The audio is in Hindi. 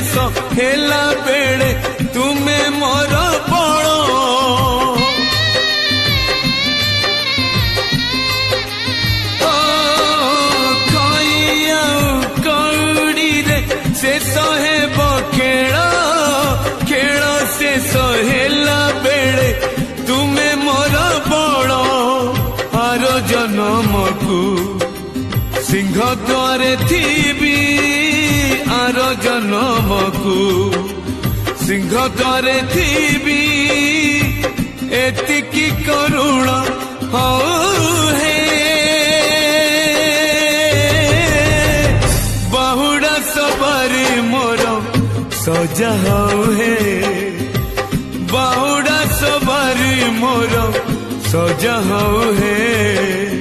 शेष हेला बेड़े तुमे मोर बड़ शेष हेब खेल खेल शेष हेला बेड़े तुमे मोर बड़ आर जन्म को सिंह द्वारे थीबी आर जन्म को सिंह द्वारे थीबी एतिकी करुण हे बहुड़ा सवारी मोर सजा हे बहुड़ा सवारी मोर सजा हे।